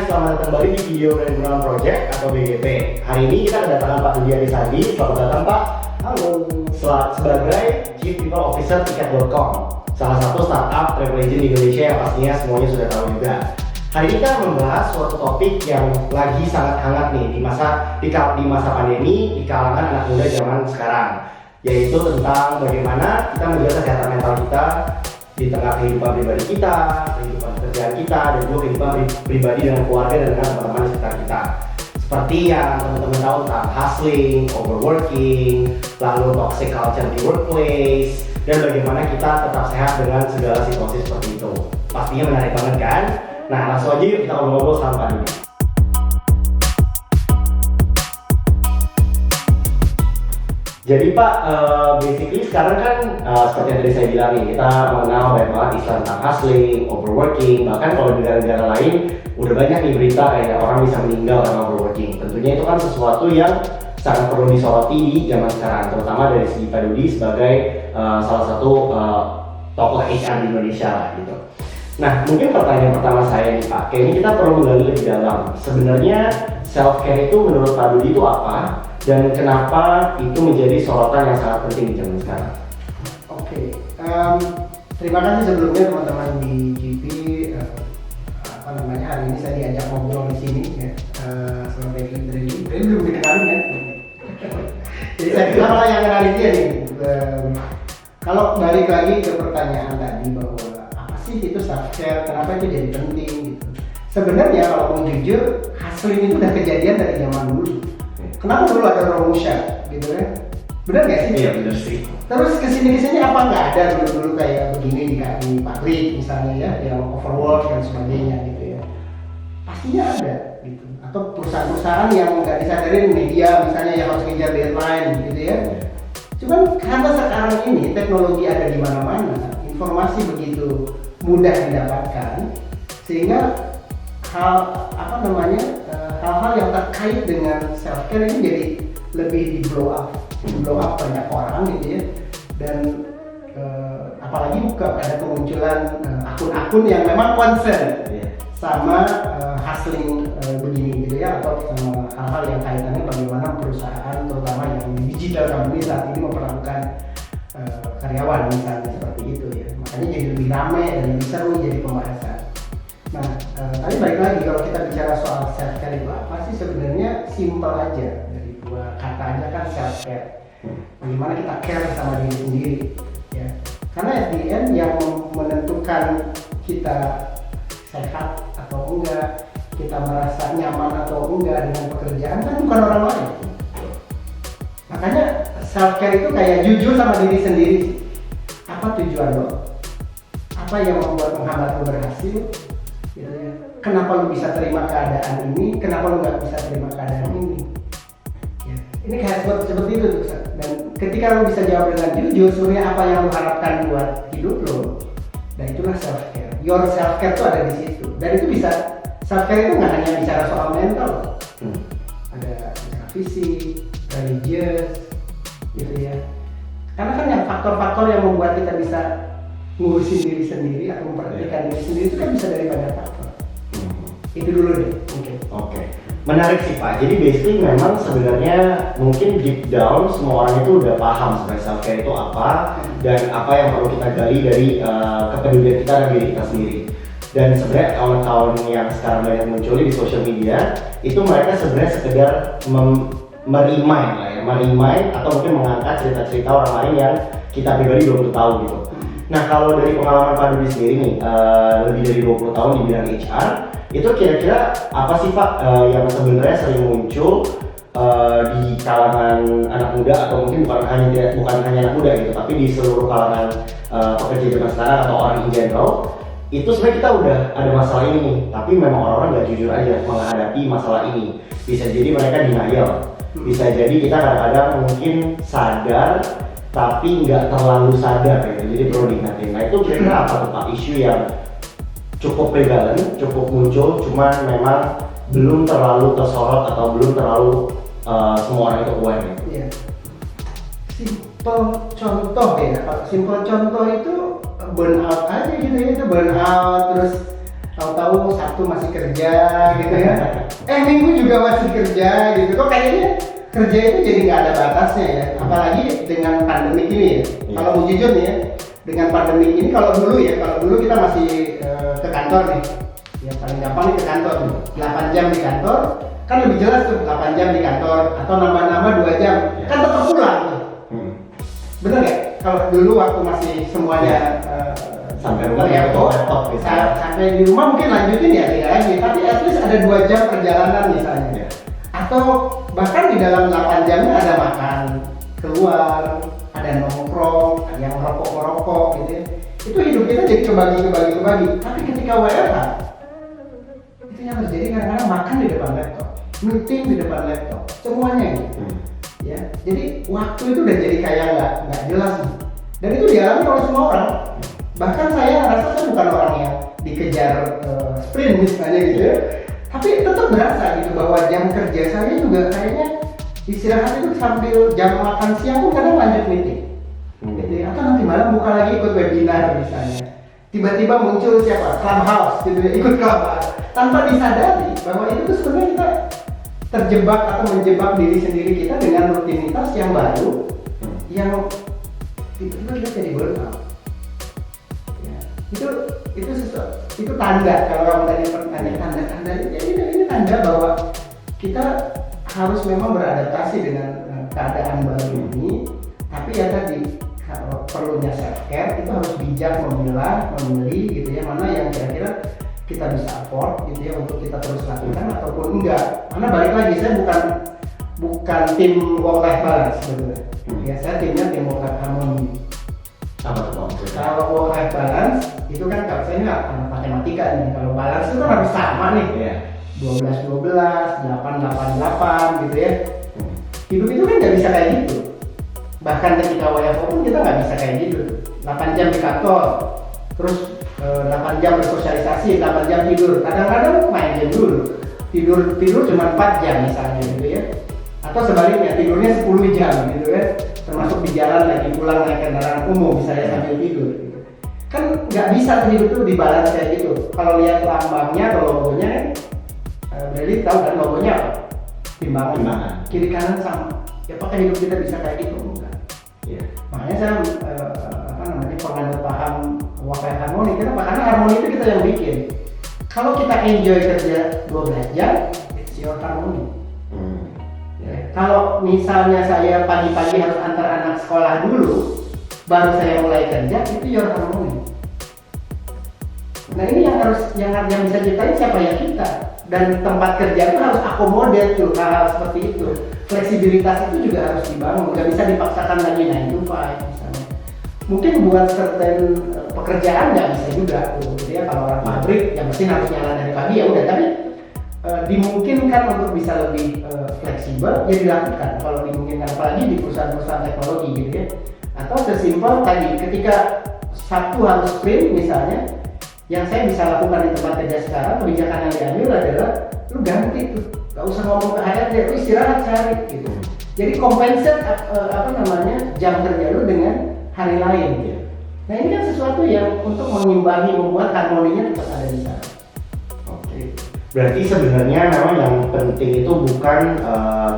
selamat datang kembali di video dari Gunawan Project atau BGP. Hari ini kita kedatangan Pak Budi Arisandi. Selamat datang Pak. Halo. Sebagai Chief People Officer Tiket.com, salah satu startup travel agent di Indonesia yang pastinya semuanya sudah tahu juga. Hari ini kita membahas suatu topik yang lagi sangat hangat nih di masa pandemi di kalangan anak muda zaman sekarang, yaitu tentang bagaimana kita menjaga kesehatan mental kita di tengah kehidupan pribadi kita, kehidupan pekerjaan kita, dan juga kehidupan pribadi dengan keluarga dan dengan teman-teman di sekitar kita. Seperti yang teman-teman tahu tentang hustling, overworking, lalu toxic culture di workplace, dan bagaimana kita tetap sehat dengan segala situasi seperti itu. Pastinya menarik banget kan? Nah, langsung aja yuk kita ngobrol-ngobrol sama Pak Dudi. Jadi Pak, basically sekarang kan seperti yang tadi saya bilang nih, kita mengenal banyak banget istilah tentang hustling, overworking, bahkan kalau di negara-negara lain udah banyak nih berita kayak orang bisa meninggal karena overworking. Tentunya itu kan sesuatu yang sangat perlu disoroti di zaman sekarang, terutama dari segi Pak Dudi sebagai salah satu tokoh HR di Indonesia lah gitu. Nah, mungkin pertanyaan pertama saya nih Pak, kayaknya kita perlu menggali lebih dalam. Sebenarnya self care itu menurut Pak Dudi itu apa? Dan kenapa itu menjadi sorotan yang sangat penting di zaman sekarang? Oke, terima kasih sebelumnya teman-teman di GP. Hari ini saya diajak ngobrol di sini ya, sama Baby belum dikenalin ya. Jadi saya kira malah yang kenalin dia nih. Kalau balik lagi ke pertanyaan tadi bahwa apa sih itu self care, kenapa itu jadi penting gitu. Sebenarnya kalau mau jujur, hustling itu udah kejadian dari zaman dulu. Kenapa dulu ada promotion gitu kan? Benar nggak sih? Iya benar sih. Terus kesini apa nggak ada dulu kayak begini di pabrik misalnya ya, yang overwork dan sebagainya gitu ya. Pastinya ada gitu. Atau perusahaan-perusahaan yang nggak disadarin media misalnya yang harus ngejar deadline gitu ya. Cuman karena sekarang ini teknologi ada di mana-mana, informasi begitu mudah didapatkan, sehingga hal-hal yang terkait dengan self care ini jadi lebih di blow up banyak orang gitu ya. Dan apalagi ada kemunculan akun-akun yang memang concern sama hustling begini gitu ya, atau sama hal-hal yang kaitannya bagaimana perusahaan terutama yang digital company saat ini memperlakukan karyawan misalnya seperti itu ya. Makanya jadi lebih ramai dan lebih seru jadi pembahasan. Nah, tadi balik lagi kalau kita bicara soal self care itu apa sih, sebenarnya simple aja, dari dua kata aja kan self care. Bagaimana kita care sama diri sendiri ya. Karena at the end yang menentukan kita sehat atau enggak, kita merasa nyaman atau enggak dengan pekerjaan kan bukan orang lain. Makanya self care itu kayak jujur sama diri sendiri. Apa tujuan lo? Apa yang membuat menghambat lo berhasil? Gitu ya. Kenapa lu bisa terima keadaan ini? Kenapa lu nggak bisa terima keadaan ini? Ya. Ini kayak seperti itu tuh. Dan ketika lu bisa jawab dengan jujur, sebenarnya apa yang lu harapkan buat hidup lo, dan itulah self care. Your self care tuh ada di situ. Dan itu bisa, self care itu nggak hanya bicara soal mental, ada bicara fisik, religious, gitu ya. Karena kan yang faktor-faktor yang membuat kita bisa ngurusin diri sendiri atau memperhatikan diri sendiri itu kan bisa dari banyak faktor. Itu dulu deh mungkin. Oke. Menarik sih Pak. Jadi basically memang sebenarnya mungkin deep down semua orang itu udah paham sebenarnya self care itu apa dan apa yang perlu kita gali dari kepedulian kita dan diri kita sendiri. Dan sebenarnya kawan-kawan yang sekarang banyak muncul di social media itu mereka sebenarnya sekedar merimain atau mungkin mengangkat cerita-cerita orang lain yang kita pribadi belum tahu gitu. Nah, kalau dari pengalaman Pak Dudi sendiri nih, lebih dari 20 tahun di bidang HR, itu kira-kira apa sih Pak yang sebenarnya sering muncul di kalangan anak muda, atau mungkin bukan hanya anak muda gitu, tapi di seluruh kalangan pekerja zaman sekarang atau orang in general, itu sebenarnya kita udah ada masalah ini nih, tapi memang orang-orang nggak jujur aja menghadapi masalah ini. Bisa jadi mereka denial, bisa jadi kita kadang-kadang mungkin sadar, tapi nggak terlalu sadar gitu, jadi perlu diingatin. Nah itu kira-kira apa tuh Pak isu yang cukup prevalent, cukup muncul, cuman memang belum terlalu tersorot atau belum terlalu semua orang itu aware gitu? Iya. Simple contoh ya, simple contoh itu burnout aja gitu ya, itu burnout terus tahu-tahu Sabtu masih kerja gitu ya. Minggu juga masih kerja gitu. Kok kayaknya kerja itu jadi nggak ada batasnya ya. Apalagi dengan pandemi ini ya. Kalau mau jujur nih ya, dengan pandemi ini kalau dulu kita masih ke kantor nih. Ya paling gampang nih ke kantor nih. 8 jam di kantor, kan lebih jelas tuh 8 jam di kantor atau nambah-nambah 2 jam. Kan tetap pulang tuh. Bener nggak? Kalau dulu waktu masih semuanya sampai rumah ya laptop gitu. Sampai di rumah mungkin lanjutin ya tidak lagi, tapi at least ada 2 jam perjalanan misalnya. Atau bahkan di dalam 8 jamnya ada makan keluar, ada nongkrong, ada yang merokok gitu ya. Itu hidup kita jadi kebagi. Tapi ketika WFH itu yang terjadi kadang-kadang makan di depan laptop, meeting di depan laptop, semuanya gitu. Ya, jadi waktu itu udah jadi kayak nggak jelas nih. Dan itu dialami oleh semua orang. Bahkan saya rasa saya bukan orang yang dikejar sprint misalnya gitu ya. Tapi tetap berasa gitu bahwa jam kerja saya juga kayaknya istirahat itu sambil jam makan siang pun kadang lanjut meeting. Gitu ya. Atau nanti malam buka lagi ikut webinar misalnya. Tiba-tiba muncul siapa? Clubhouse gitu ya, ikut Clubhouse. Tanpa disadari bahwa itu tuh sebenarnya kita terjebak atau menjebak diri sendiri kita dengan rutinitas yang baru yang tiba-tiba kita jadi burnout. Ya, itu tanda kalau kamu tadi tanda ini tanda bahwa kita harus memang beradaptasi dengan keadaan baru ini. Tapi ya tadi kalau perlunya self care itu harus bijak memilih gitu ya, mana yang kira-kira kita bisa afford gitu ya untuk kita terus lakukan ataupun enggak. Karena balik lagi saya bukan tim work life balance sebenarnya. Ya saya timnya tim work life harmony. Kalau work life balance itu kan kalau saya nggak matematika nih. Kalau balance itu kan harus sama nih. 12 8 gitu ya. Hidup itu kan nggak bisa kayak gitu. Bahkan ketika WFO pun kita nggak bisa kayak gitu. 8 jam di kantor, terus 8 jam bersosialisasi, 8 jam tidur. Kadang-kadang main game dulu. Tidur cuma 4 jam misalnya gitu ya. Atau sebaliknya tidurnya 10 jam gitu ya. Termasuk di jalan lagi pulang naik kendaraan umum misalnya sambil tidur gitu. Kan nggak bisa hidup itu dibalance kayak gitu. Kalau lihat lambangnya atau logonya kan berarti tahu kan logonya apa? Timbangan. Kiri kanan sama. Ya apakah hidup kita bisa kayak gitu? Enggak. Makanya saya penganut paham work life harmony. Kenapa? Karena harmoni itu kita yang bikin. Kalau kita enjoy kerja 12 jam, it's your harmony. Kalau misalnya saya pagi-pagi harus antar anak sekolah dulu, baru saya mulai kerja, itu your harmony. Nah ini yang bisa ciptain siapa ya kita. Dan tempat kerja itu harus akomodir tuh hal seperti itu. Fleksibilitas itu juga harus dibangun. Nggak bisa dipaksakan lagi 9 to 5 misalnya. Mungkin buat certain pekerjaan nggak bisa juga tuh. Ya kalau orang pabrik yang mesin harus nyala dari pagi ya udah. Tapi dimungkinkan untuk bisa lebih fleksibel ya dilakukan. Kalau dimungkinkan apalagi di perusahaan-perusahaan teknologi gitu ya. Atau sesimpel tadi ketika Sabtu harus sprint misalnya, yang saya bisa lakukan di tempat kerja sekarang, kebijakan yang diambil adalah lu ganti tuh, gak usah ngomong ke HRD, lu istirahat sehari gitu. Jadi compensate jam kerja lu dengan hari lain gitu. Nah ini kan sesuatu yang untuk mengimbangi, membuat harmoninya tetap ada di sana. Oke. Berarti sebenarnya memang yang penting itu bukan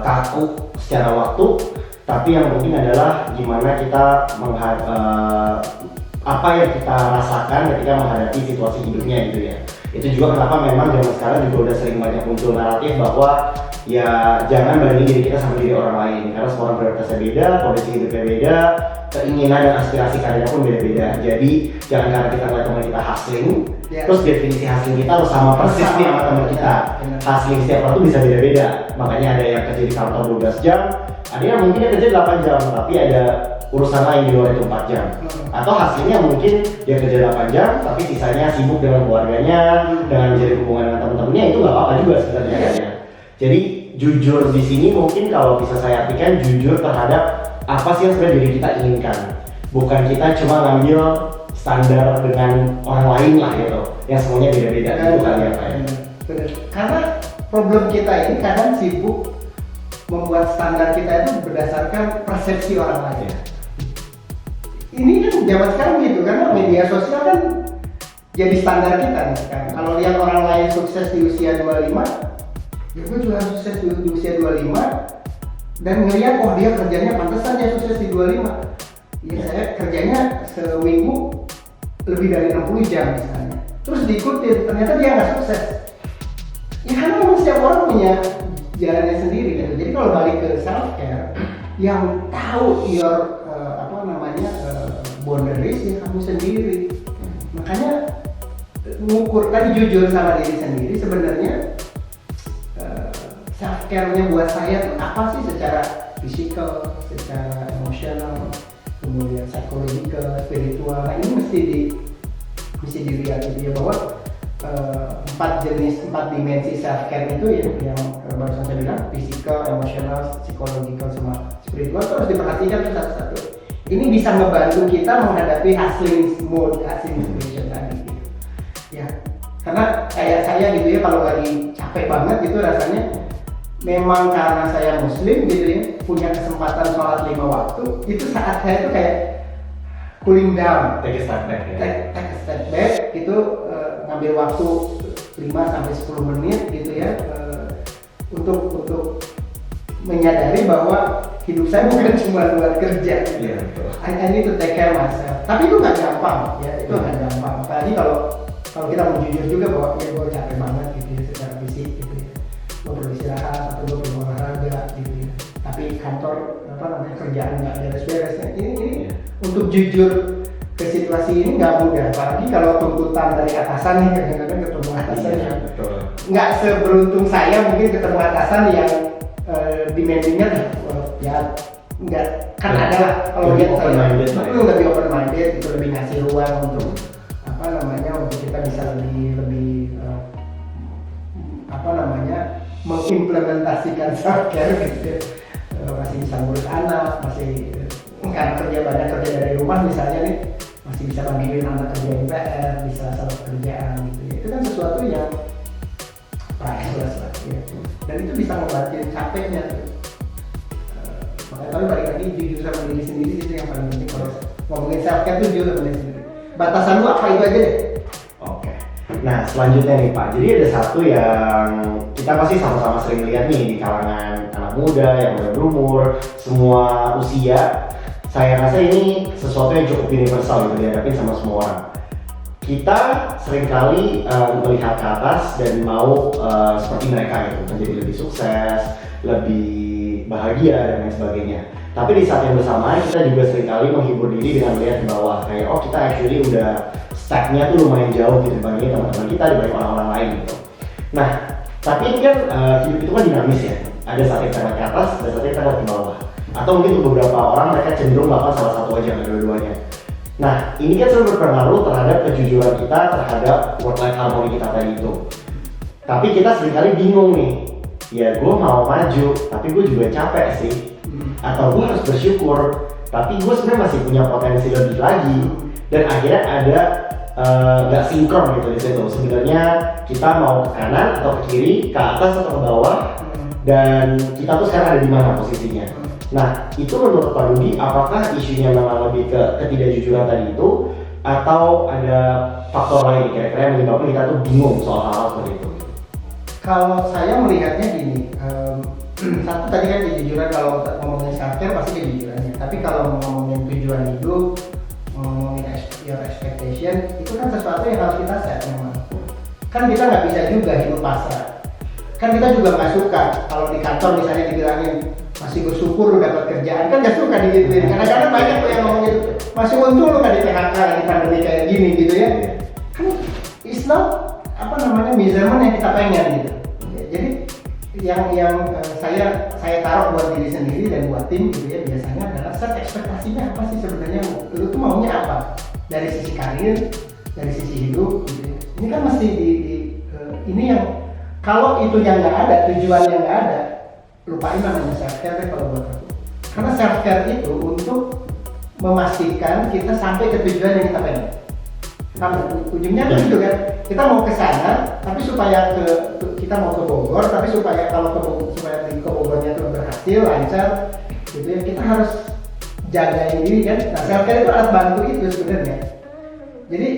kaku secara waktu, tapi yang penting adalah gimana kita apa yang kita rasakan ketika menghadapi situasi hidupnya gitu ya. Itu juga kenapa memang zaman sekarang juga udah sering banyak muncul naratif bahwa ya jangan bandingin diri kita sama diri orang lain, karena semua orang prioritasnya beda, kondisi hidupnya beda, keinginan dan aspirasi karirnya pun beda-beda. Jadi jangan karena kita ngeliat teman kita hustling, terus definisi hustling kita harus sama persis nih sama teman kita. Hustling setiap orang tuh bisa beda-beda. Makanya ada yang kerja di kantor 12 jam, ada yang mungkin kerja 8 jam, tapi ada urusan lain di luar itu 4 jam. Atau hasilnya mungkin dia kerja 8 jam tapi sisanya sibuk dengan keluarganya, dengan menjadi hubungan dengan teman-temannya, itu nggak apa-apa juga sebenarnya ya. Jadi jujur di sini mungkin kalau bisa saya artikan jujur terhadap apa sih yang sebenarnya diri kita inginkan. Bukan kita cuma ngambil standar dengan orang lain lah gitu, yang semuanya beda-beda gitu kan ya Pak. Karena problem kita ini kadang sibuk membuat standar kita itu berdasarkan persepsi orang lain. Ini kan zaman sekarang gitu, karena media sosial kan jadi standar kita nih kan. Kalau lihat orang lain sukses di usia 25, ya gue juga harus sukses di usia 25, dan ngelihat oh dia kerjanya pantesan dia sukses di 25. Ya saya kerjanya seminggu lebih dari 60 jam misalnya, terus diikutin ternyata dia nggak sukses. Ya karena memang setiap orang punya jalannya sendiri gitu. Jadi kalau balik ke self care, yang tahu your boundaries ya kamu sendiri. Makanya mengukur tadi jujur sama diri sendiri, sebenarnya self care-nya buat saya tuh apa sih, secara fisikal, secara emosional, kemudian psikologikal, spiritual. Nah ini mesti dilihat gitu ya, bahwa 4 dimensi self care itu ya, yang barusan saya bilang, fisikal, emosional, psikologikal, sama spiritual, itu harus diperhatikan tuh satu-satu. Ini bisa membantu kita menghadapi hustling mode, hustling situation tadi gitu. Ya, karena kayak saya gitu ya, kalau lagi capek banget gitu rasanya, memang karena saya muslim gitu ya, punya kesempatan sholat 5 waktu, itu saat saya tuh kayak cooling down, take a step back ya. Take a step back gitu, ngambil waktu 5-10 menit gitu ya, untuk menyadari bahwa hidup saya bukan cuma buat kerja. Yeah, I need to take care myself. Tapi itu nggak gampang ya, itu nggak gampang. Apalagi kalau kita mau jujur juga bahwa ya gue capek banget gitu ya secara fisik gitu ya. Gue perlu istirahat atau gue perlu olahraga gitu ya. Tapi kantor kerjaan nggak beres-beres. Ini untuk jujur ke situasi ini nggak mudah. Apalagi kalau tuntutan dari atasan nih, kadang-kadang ketemu atasan yang nggak seberuntung saya mungkin ketemu atasan yang demandingnya ya enggak, kan ada lah kalau lihat saya itu lebih open minded, itu lebih ngasih ruang untuk untuk kita bisa lebih mengimplementasikan self care gitu. Masih bisa ngurus anak, masih karena kerja dari rumah misalnya nih, masih bisa bantuin anak kerjain PR, bisa salah kerjaan gitu ya. Itu kan sesuatu yang priceless lah ya. Dan itu bisa ngobatin capeknya tuh. Makanya tapi balik lagi jujur sama diri sendiri itu yang paling penting. Kalau ngomongin self care tuh jujur sama diri sendiri. Batasan lu apa itu aja deh. Oke. Nah selanjutnya nih Pak, jadi ada satu yang kita pasti sama-sama sering lihat nih di kalangan anak muda yang udah berumur, semua usia. Saya rasa ini sesuatu yang cukup universal gitu dihadapin sama semua orang. Kita seringkali melihat ke atas dan mau seperti mereka gitu, menjadi lebih sukses, lebih bahagia dan lain sebagainya. Tapi di saat yang bersamaan kita juga seringkali menghibur diri dengan melihat ke bawah, kayak oh kita actually udah stacknya tuh lumayan jauh gitu dibandingin teman-teman kita, dibanding orang-orang lain gitu. Nah, tapi ini kan hidup itu kan dinamis ya. Ada saat kita naik ke atas, ada saat kita naik ke bawah. Atau mungkin untuk beberapa orang mereka cenderung melakukan salah satu aja, nggak dua-duanya. Nah, ini kan selalu berpengaruh terhadap kejujuran kita, terhadap work-life harmony kita tadi itu. Tapi kita seringkali bingung nih, ya gue mau maju, tapi gue juga capek sih. Atau gue harus bersyukur, tapi gue sebenarnya masih punya potensi lebih lagi. Dan akhirnya ada nggak sinkron gitu di situ. Sebenarnya kita mau ke kanan atau ke kiri, ke atas atau ke bawah, dan kita tuh sekarang ada di mana posisinya. Nah, itu menurut Pak Dudi, apakah isunya memang lebih ke ketidakjujuran tadi itu, atau ada faktor lain kira-kira yang menyebabkan kita tuh bingung soal hal seperti itu? Kalau saya melihatnya gini, satu tadi kan kejujuran, kalau ngomongin self care pasti kejujurannya. Tapi kalau ngomongin tujuan hidup, ngomongin your expectation, itu kan sesuatu yang harus kita set memang. Kan kita nggak bisa juga hidup pasrah. Kan kita juga nggak suka kalau di kantor misalnya dibilangin masih bersyukur lu dapat kerjaan, kan nggak suka digituin. Kadang-kadang banyak tuh yang ngomong gitu, masih untung lu nggak di PHK lagi pandemi kayak gini gitu ya. Kan it's not measurement yang kita pengen gitu. Jadi yang saya taruh buat diri sendiri dan buat tim gitu ya, biasanya adalah set ekspektasinya apa sih sebenarnya, lu tuh maunya apa dari sisi karir, dari sisi hidup gitu ya. Ini kan mesti ini yang kalau itu yang nggak ada, tujuannya nggak ada, lupain namanya self care kalau buat aku. Karena self care itu untuk memastikan kita sampai ke tujuan yang kita pengen. Ujungnya kan gitu kan, kita mau ke sana, tapi supaya kita mau ke Bogor, tapi supaya supaya ke Bogornya itu berhasil, lancar, gitu ya, kita harus jagain diri kan. Nah, self care itu alat bantu itu sebenarnya. Jadi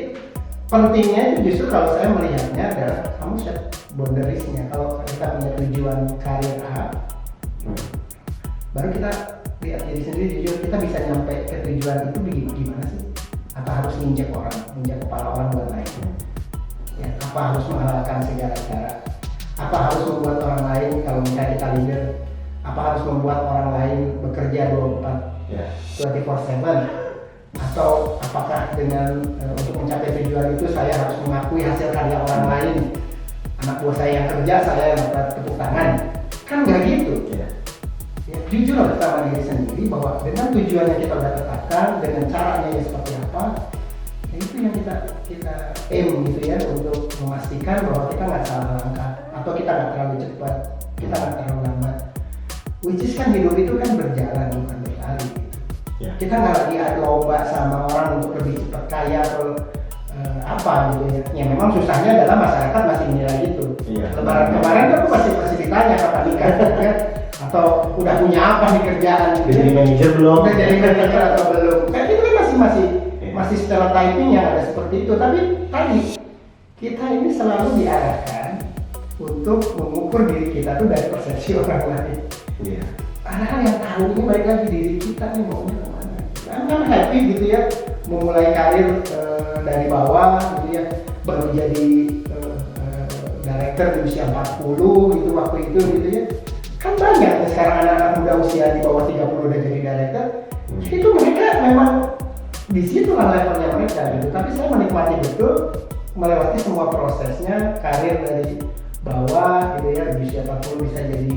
pentingnya itu justru kalau saya melihatnya adalah kamu set boundariesnya. Kalau kita punya tujuan karir A, baru kita lihat diri sendiri, jujur kita bisa nyampe ke tujuan itu gimana sih? Apa harus nginjek kepala orang buat naik? Ya, apa harus menghalalkan segala cara? Apa harus membuat orang lain, kalau misalnya kita leader, apa harus membuat orang lain bekerja 24/7? Atau apakah dengan untuk mencapai tujuan itu saya harus mengakui hasil karya orang lain, anak buah saya yang kerja saya dapat tepuk tangan? Kan nggak gitu. Ya, jujur sama diri sendiri bahwa dengan tujuan yang kita udah tetapkan, dengan caranya yang seperti apa, ya itu yang kita aim gitu ya, untuk memastikan bahwa kita nggak salah langkah atau kita nggak terlalu cepat, kita nggak terlalu lambat. Which is kan hidup itu kan berjalan bukan berlari. Ya. Kita nggak lagi ada lomba sama orang untuk lebih cepat kaya atau apa gitu ya. Ya memang susahnya adalah masyarakat masih menilai itu. Ya. Lebaran kemarin kan masih ditanya kapan nikah ya? Atau udah punya apa nih kerjaan? Udah jadi manajer belum? Udah jadi manajer atau belum? Kan itu kan masih stereotyping yang ada seperti itu. Tapi tadi kita ini selalu diarahkan untuk mengukur diri kita tuh dari persepsi orang lain. Iya. Padahal yang tahu ini balik lagi diri kita nih maunya kemana. Kan happy gitu ya, memulai karir dari bawah gitu ya, baru jadi director di usia 40 gitu waktu itu gitu ya. Kan banyak sekarang anak-anak muda usia di bawah 30 udah jadi director. Itu mereka memang di situ lah levelnya mereka gitu. Tapi saya menikmati betul melewati semua prosesnya karir dari bawah gitu ya, di usia 40 bisa jadi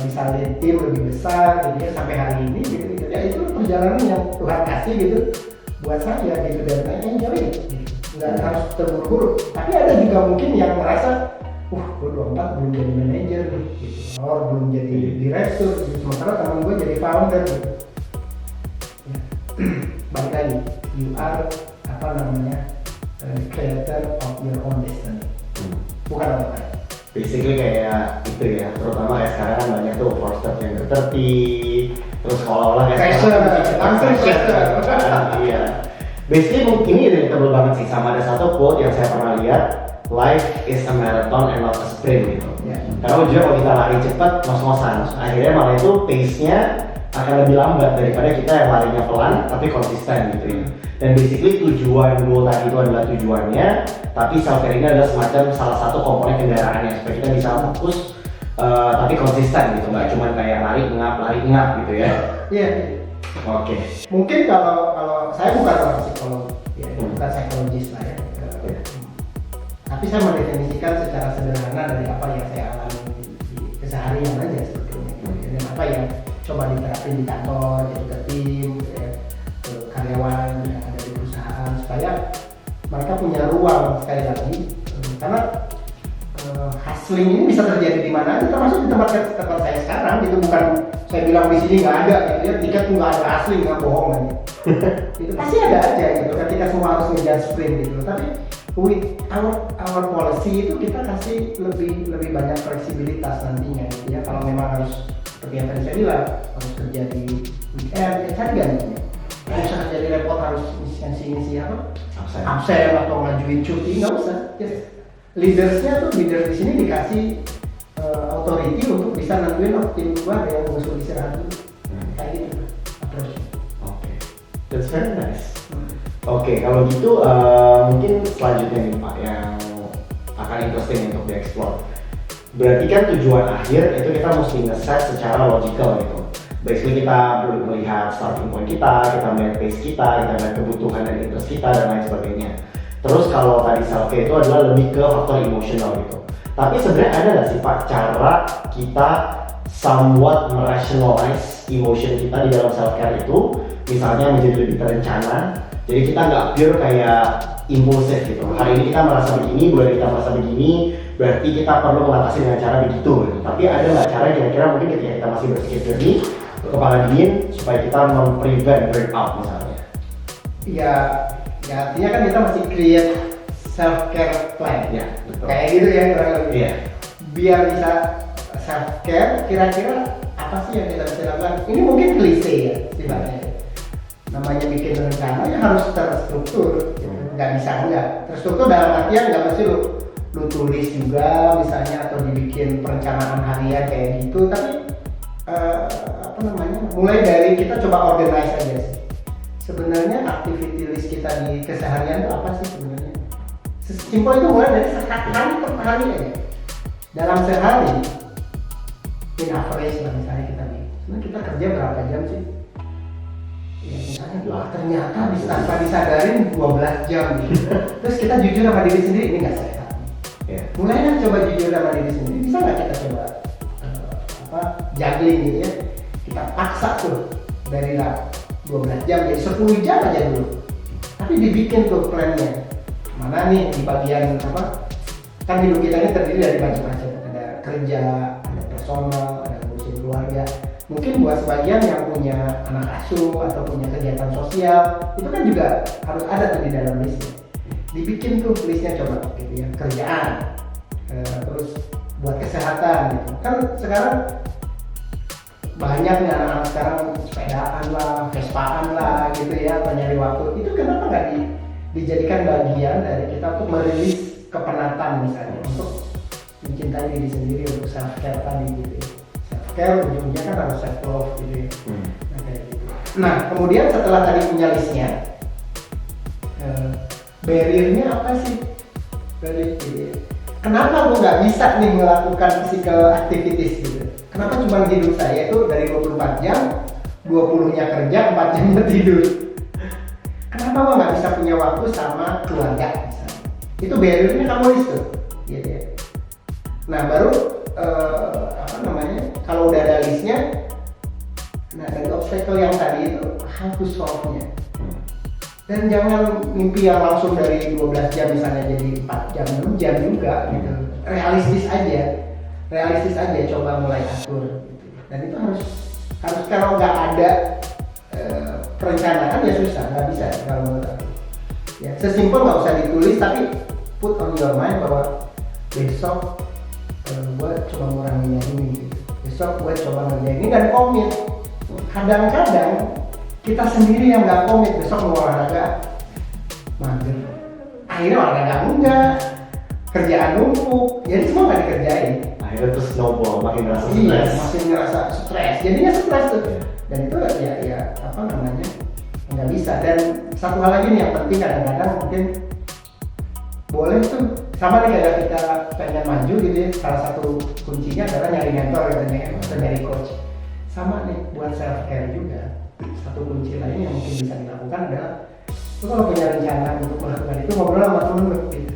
bisa lead tim lebih besar gitu ya, sampai hari ini gitu ya. Itu perjalanan yang Tuhan kasih gitu buat saya gitu, dan saya enjoy gitu. Nggak harus terburu-buru. Tapi ada juga mungkin yang merasa gue 24 belum jadi manajer gitu, or belum jadi direktur gitu. Sementara teman gue jadi founder gitu ya. Balik lagi, you are creator of your own destiny, bukan orang lain. Basically kayak itu ya, terutama kayak sekarang kan banyak tuh Forster yang tertib, terus seolah-olah kayak langsung iya. Basically mungkin ini relatable banget sih, sama ada satu quote yang saya pernah lihat, life is a marathon and not a sprint gitu. Karena jujur kalau kita lari cepat, ngos-ngosan, akhirnya malah itu pace-nya akan lebih lambat daripada kita yang larinya pelan tapi konsisten gitu ya. Dan basically tujuan goal tadi itu adalah tujuannya, tapi self care ini adalah semacam salah satu komponen kendaraannya supaya kita bisa fokus tapi konsisten gitu, nggak cuma kayak lari ngap gitu ya. Iya. Oke. Mungkin kalau saya bukan orang psikolog, ya, bukan psikologis lah ya. Tapi saya mendefinisikan secara sederhana dari apa yang saya alami di keseharian aja sebetulnya. Dan apa yang coba diterapin di kantor, ke tim, ke karyawan yang ada di perusahaan, supaya mereka punya ruang sekali lagi, karena hustling ini bisa terjadi di mana aja, termasuk di tempat saya sekarang gitu. Bukan saya bilang di sini nggak ada gitu ya, tiket nggak ada, hustling nggak bohong kan. Itu pasti ada aja gitu ketika semua harus ngejar sprint gitu. Tapi with our policy itu kita kasih lebih banyak fleksibilitas nantinya gitu ya. Kalau memang harus seperti yang tadi saya bilang, harus kerja di weekend, ya cari gantinya. Nggak usah kerja di repot harus ngisi apa? Absen atau ngajuin cuti, nggak usah. Just leadersnya tuh, leader di sini dikasih authority untuk bisa nentuin tim gua ada yang musuh istirahat dulu. Kayak gitu approach. Oke, that's very nice. Oke, kalau gitu mungkin selanjutnya nih Pak yang akan interesting untuk dieksplor. Berarti kan tujuan akhir itu kita mesti nge-set secara logical gitu. Basically kita perlu melihat starting point kita melihat pace kita melihat kebutuhan dan interest kita dan lain sebagainya. Terus kalau tadi self care itu adalah lebih ke faktor emosional gitu. Tapi sebenarnya ada nggak sih Pak cara kita somewhat merationalize emotion kita di dalam self care itu, misalnya menjadi lebih terencana. Jadi kita nggak pure kayak impulsif gitu. Hari ini kita merasa begini, bulan kita merasa begini, berarti kita perlu mengatasi dengan cara begitu gitu. Tapi ada nggak cara kira-kira mungkin ketika kita masih berpikir jernih, kepala dingin, supaya kita memprevent burnout misalnya? Ya artinya kan kita masih create self care plan. Ya, betul. Kayak gitu ya kurang lebih. Iya. Biar bisa self care, kira-kira apa sih yang kita bisa lakukan? Ini mungkin klise ya sifatnya. Namanya bikin rencana ya harus terstruktur. nggak bisa enggak. Terstruktur dalam artian nggak mesti lu tulis juga misalnya atau dibikin perencanaan harian kayak gitu, tapi apa namanya, mulai dari kita coba organize aja sih. Sebenarnya activity list kita di keseharian itu apa sih sebenarnya? Simpel itu mulai dari hari per hari aja. Dalam sehari, in average lah misalnya kita kerja berapa jam sih? Ya misalnya ternyata tanpa disadarin 12 jam gitu. Terus kita jujur sama diri sendiri, ini nggak sehat. Mulai kan coba jujur sama diri sendiri, bisa nggak kita coba juggling gitu ya? Kita paksa tuh dari 12 jam jadi 10 jam aja dulu. Tapi dibikin tuh plannya. Mana nih di bagian apa? Kan hidup kita ini terdiri dari macam-macam. Ada kerja, ada personal, ada ngurusin keluarga. Mungkin buat sebagian yang punya anak asuh atau punya kegiatan sosial, itu kan juga harus ada tuh di dalam listnya. Dibikin tuh listnya coba gitu ya, kerjaan, terus buat kesehatan gitu. Kan sekarang banyak nih anak-anak sekarang sepedaan lah, vespaan lah gitu ya, atau nyari waktu. Itu kenapa nggak dijadikan bagian dari kita untuk merilis kepenatan misalnya, untuk mencintai diri sendiri, untuk self care tadi gitu ya. Self-care ujungnya kan harus self-love gitu ya. Nah, kayak gitu. Nah kemudian setelah tadi punya listnya, barrier-nya apa sih? Kenapa gue nggak bisa nih melakukan physical activities gitu? Kenapa cuma hidup saya itu dari 24 jam, 20-nya kerja, 4 jamnya tidur? Kenapa gue nggak bisa punya waktu sama keluarga misalnya? Itu barrier-nya kamu list tuh gitu ya. Nah baru kalau udah ada listnya, nah dari obstacle yang tadi itu how to solve-nya. Dan jangan mimpi yang langsung dari 12 jam misalnya jadi 4 jam, 6 jam juga gitu. Realistis aja coba mulai atur gitu. Dan itu harus kalau nggak ada perencanaan ya susah, nggak bisa kalau menurut aku. Ya, sesimpel nggak usah ditulis tapi put on your mind bahwa besok gue coba ngurangin yang ini gitu. Besok gue coba ngerjain ini dan komit. Kadang-kadang kita sendiri yang nggak komit, besok mau olahraga mager, akhirnya olahraga enggak, kerjaan numpuk, jadi semua nggak dikerjain. Akhirnya terus snowball, makin ngerasa stres. Iya, makin ngerasa stres, jadinya stres tuh. Dan itu ya apa namanya, nggak bisa. Dan satu hal lagi nih yang penting, kadang-kadang mungkin boleh tuh sama nih kayak kita pengen maju gitu ya, salah satu kuncinya adalah nyari mentor atau nyari coach. Sama nih buat self care juga, satu kunci lain yang mungkin bisa dilakukan adalah lu kalau punya rencana untuk melakukan itu, ngobrol sama temen lu gitu.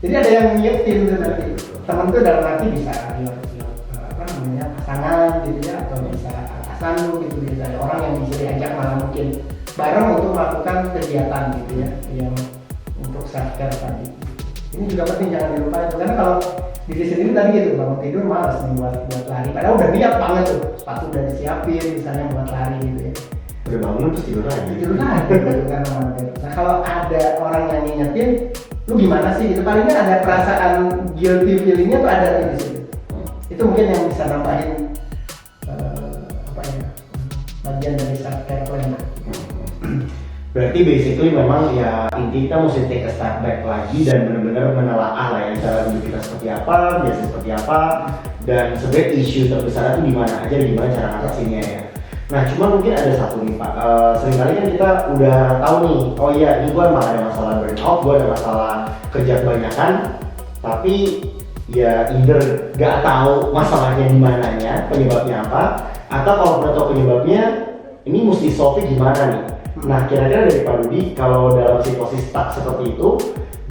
Jadi ada yang nyiapin tuh nanti, temen tuh dalam arti bisa apa namanya, pasangan gitu ya, atau bisa atasan lu gitu, bisa ada orang yang bisa diajak malah mungkin bareng untuk melakukan kegiatan gitu ya, yang untuk self care tadi. Ini juga penting, jangan dilupain, karena kalau diri sendiri tadi gitu, bangun tidur malas nih buat lari, padahal udah niat banget tuh, sepatu udah disiapin misalnya buat lari gitu ya. Udah bangun terus tidur lagi gitu kan. Nah kalau ada orang yang ngingetin, lu gimana sih gitu, palingnya ada perasaan guilty feelingnya tuh ada di situ. Itu mungkin yang bisa nambahin bagian dari self care plan. Berarti basically memang ya inti kita mesti take a step back lagi dan benar-benar menelaah lah ya cara hidup kita seperti apa, biasa seperti apa, dan sebenarnya isu terbesar itu di mana aja dan gimana cara ngatasinnya ya. Nah cuma mungkin ada satu nih Pak, seringkali kan kita udah tahu nih, oh iya ini gue emang ada masalah burnout, gue ada masalah kerja kebanyakan, tapi ya either gak tahu masalahnya di mananya, penyebabnya apa, atau kalau udah tahu penyebabnya, ini mesti solve gimana nih. Nah kira-kira dari Pak Dudi, kalau dalam situasi stuck seperti itu,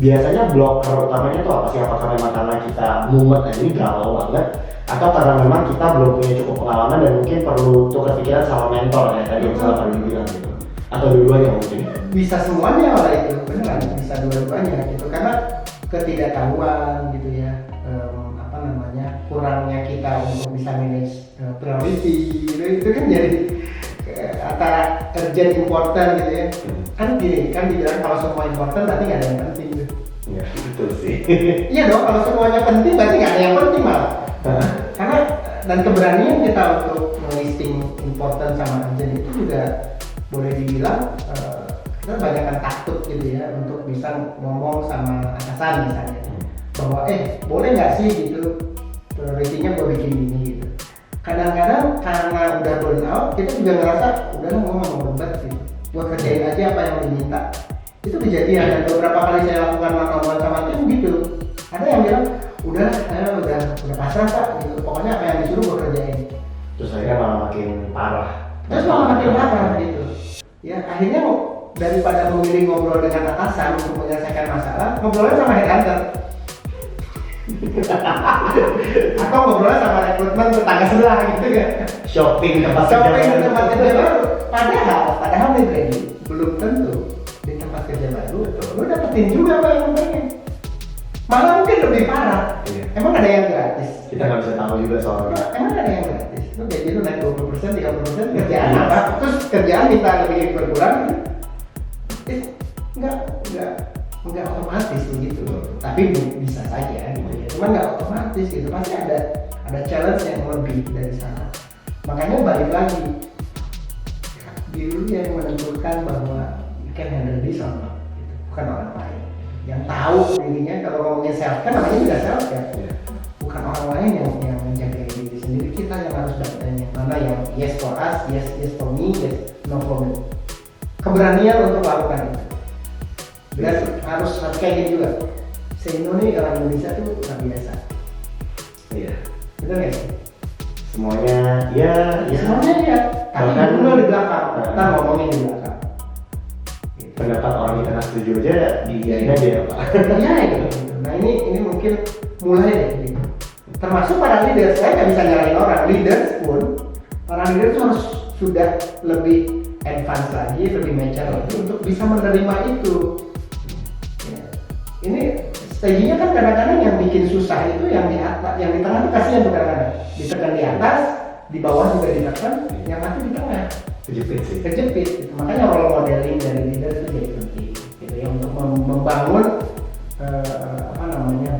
biasanya blocker utamanya tuh apa sih? Apakah memang karena kita mumet aja ini galau banget, atau karena memang kita belum punya cukup pengalaman dan mungkin perlu tukar pikiran sama mentor ya tadi yang salah Pak Dudi bilang gitu, atau dua-duanya mungkin? Bisa semuanya lah itu, beneran bisa dua-duanya gitu, karena ketidaktahuan gitu ya, apa namanya, kurangnya kita untuk bisa manage priority gitu, itu kan jadi antara urgent important gitu ya. Kan gini, kan dibilang kalau semua important berarti nggak ada yang penting gitu. Iya betul sih. Iya dong, kalau semuanya penting berarti nggak ada yang penting malah. Karena dan keberanian kita untuk melisting important sama urgent itu juga boleh dibilang kita kita banyak kan takut gitu ya untuk bisa ngomong sama atasan misalnya bahwa boleh nggak sih gitu prioritinya gue bikin ini gitu. Kadang-kadang karena udah burn out kita juga ngerasa udah lah gue mau bebat gitu, gue kerjain aja apa yang diminta. Itu kejadian dan beberapa kali saya lakukan one-on-one sama tim gitu. Ada yang bilang udah pasrah Pak gitu, pokoknya apa yang disuruh gue kerjain. Terus akhirnya malah makin parah. Terus malah makin parah gitu. Ya akhirnya daripada memilih ngobrol dengan atasan untuk menyelesaikan masalah, ngobrolnya sama headhunter. Atau ngobrolnya sama rekrutmen tetangga sebelah gitu kan. Shopping tempat kerja baru. Padahal nih Brady, belum tentu di tempat kerja baru lo dapetin juga apa yang lo pengen. Malah mungkin lebih parah. Iya. Emang ada yang gratis? Kita nggak bisa tahu juga soalnya. Emang ada yang gratis? Lo gaji lo naik 20%, 30% kerjaan apa? Terus kerjaan minta lebih berkurang gitu. Enggak otomatis begitu. Tapi bisa saja gitu ya. Cuman enggak otomatis gitu. Pasti ada challenge yang lebih dari sana. Makanya balik lagi diri yang menentukan bahwa you can handle this or not gitu. Bukan orang lain yang tahu dirinya. Kalau ngomongin self kan namanya juga self ya. Bukan orang lain yang menjaga diri sendiri. Kita yang harus dapetin yang mana yang yes for us, yes for me, yes no for me. Keberanian untuk melakukan itu. Dan harus kayak gini juga. Say no nih orang Indonesia tuh nggak biasa. Iya. Bener nggak sih? Semuanya ya. Semuanya ya. Tapi Bahkan dulu di belakang. Kita ngomongin di belakang. Pendapat orang kita nggak setuju aja diiyain aja ya Pak. Iya gitu. Nah ini mungkin mulai deh. Gitu. Termasuk para leader. Saya nggak bisa nyalain orang. Leaders pun para leader tuh harus sudah lebih advance lagi, lebih mature lagi untuk bisa menerima itu. Ini stagingnya kan kadang-kadang yang bikin susah itu yang di atas, yang di tengah itu kasihan tuh kadang-kadang ditekan di atas, di bawah juga ditekan, yang nanti di tengah Kejepit sih. gitu. Makanya role modeling dari leader itu jadi penting gitu ya untuk membangun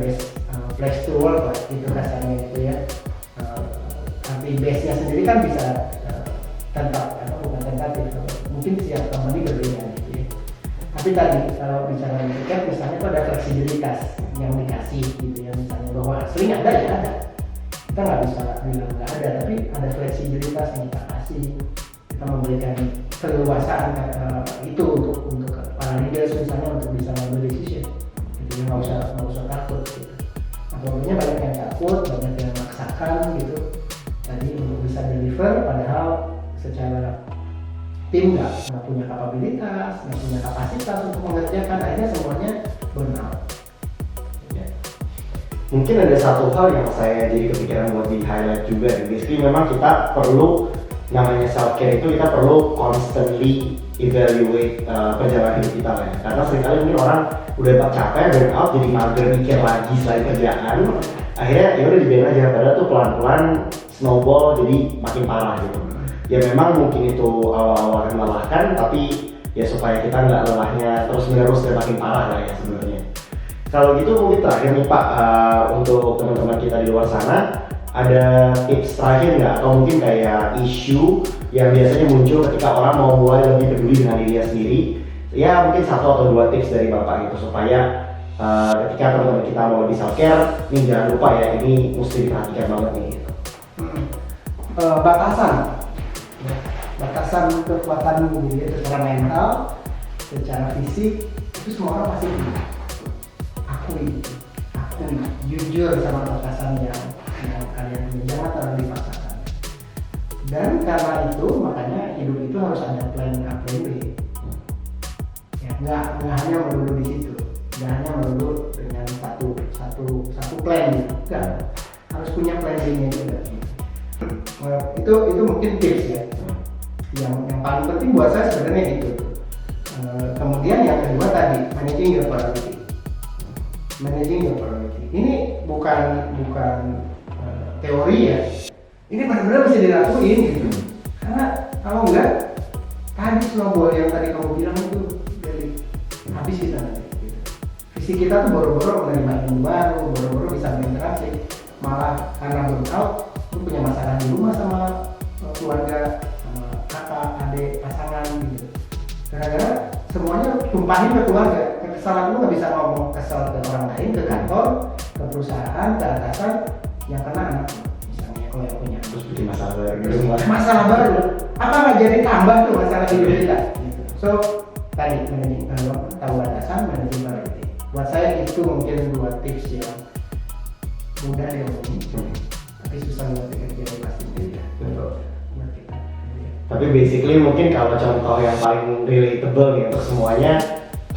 best place to work lah itu kasarnya itu ya. Tapi base-nya sendiri kan bisa bukan tentatif, mungkin siap company berbeda gitu ya. Tapi tadi kalau bicara tiket misalnya itu ada fleksibilitas yang dikasih gitu ya, misalnya bahwa sering ada ya ada, kita nggak bisa bilang nggak ada, tapi ada fleksibilitas yang kita kasih, kita memberikan keleluasaan itu untuk para leaders misalnya untuk bisa mengambil decision gitu ya, nggak usah takut gitu. Akhirnya banyak yang takut, banyak yang memaksakan gitu tadi untuk bisa deliver, padahal secara tim nggak punya kapabilitas, nggak punya kapasitas untuk mengerjakan, akhirnya semuanya burnout. Ya. Mungkin ada satu hal yang saya jadi kepikiran buat di highlight juga, basically memang kita perlu namanya self care itu kita perlu constantly evaluate perjalanan hidup kita lah ya. Karena seringkali mungkin orang udah capek, burnout, jadi mager mikir lagi selain kerjaan, akhirnya ya udah dibiarin aja, padahal tuh pelan-pelan snowball jadi makin parah gitu. Ya memang mungkin itu awal-awal akan melelahkan, tapi ya supaya kita nggak lelahnya terus menerus dan makin parah lah ya sebenarnya. Kalau gitu mungkin terakhir nih Pak, untuk teman-teman kita di luar sana, ada tips terakhir nggak, atau mungkin kayak isu yang biasanya muncul ketika orang mau mulai lebih peduli dengan dirinya sendiri, ya mungkin 1 atau 2 tips dari Bapak gitu supaya ketika teman-teman kita mau lebih self care, nih jangan lupa ya ini mesti diperhatikan banget nih gitu. Batasan kekuatan gitu ya, secara mental, secara fisik itu semua orang pasti punya. Akui jujur sama batasan yang kalian punya, jangan terlalu dipaksakan. Dan karena itu makanya hidup itu harus ada plan A, plan B. Ya, nggak hanya melulu di situ, nggak hanya melulu dengan satu plan gitu. Nggak, harus punya plan B-nya juga. Itu mungkin tips ya. Yang paling penting buat saya sebenarnya itu. Kemudian yang kedua tadi, managing your priority. Ini bukan teori ya. Ini benar-benar bisa dilakuin gitu. Karena kalau enggak, tadi snowball yang tadi kamu bilang itu dari habis kita nanti. Visi kita tuh boro-boro menerima ilmu baru, boro-boro bisa berinteraksi. Malah karena burnout, lu punya masalah di rumah sama keluarga, kakak, adik, pasangan gitu. Gara-gara semuanya tumpahin ke keluarga. Kesalahan lu nggak bisa ngomong kesal ke orang lain, ke kantor, ke perusahaan, ke atasan, yang kena anak lu. Misalnya kalau yang punya Terus bikin masalah baru di rumah. masalah baru, apa nggak jadi tambah tuh masalah hidup kita? Gitu. So tadi tahu batasan, manajemen priority. Buat saya itu mungkin 2 tips yang mudah diomongin, tapi susah buat dikerjain pasti beda. Betul. Buat kita. Tapi basically mungkin kalau contoh yang paling relatable nih untuk semuanya,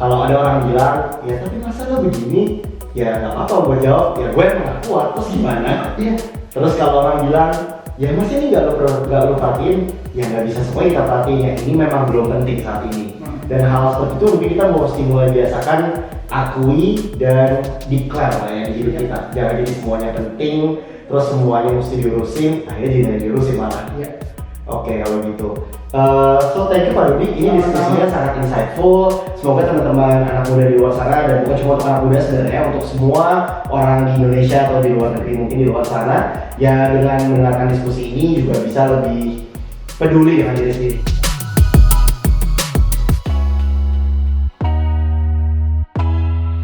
kalau ada orang bilang, ya tapi masa lo begini, ya nggak apa-apa gue jawab, ya gue emang nggak kuat, terus gimana? Iya. Terus kalau orang bilang, ya masih ini nggak lo perhatiin, ya nggak bisa semua kita perhatiin, ya ini memang belum penting saat ini. Dan hal seperti itu mungkin kita mau mulai biasakan akui dan declare lah ya di hidup kita. Jangan jadi semuanya penting, terus semuanya mesti diurusin, akhirnya jadi nggak diurusin malah. Iya. Oke kalau gitu. So thank you Pak Rudi, ini diskusinya sangat insightful. Semoga teman-teman anak muda di luar sana, dan bukan cuma untuk anak muda sebenarnya, untuk semua orang di Indonesia atau di luar negeri mungkin di luar sana, ya dengan mendengarkan diskusi ini juga bisa lebih peduli dengan diri sendiri.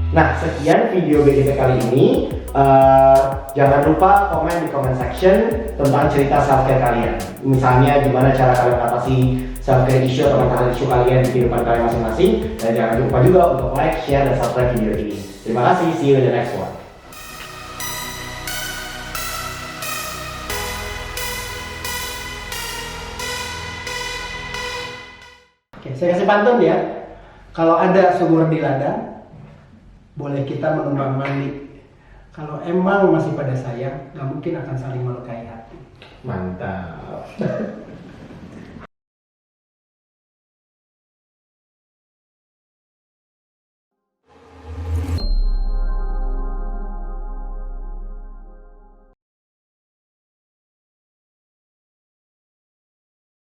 Nah, sekian video BDP kali ini. Jangan lupa komen di comment section tentang cerita self care kalian. Misalnya gimana cara kalian mengatasi self care issue atau mengatasi isu kalian di kehidupan kalian masing-masing. Dan jangan lupa juga untuk like, share, dan subscribe video ini. Terima kasih, see you in the next one. Oke, saya kasih pantun ya. Kalau ada sumur di ladang, boleh kita menumpang mandi. Kalau emang masih pada sayang, nggak mungkin akan saling melukai hati. Mantap.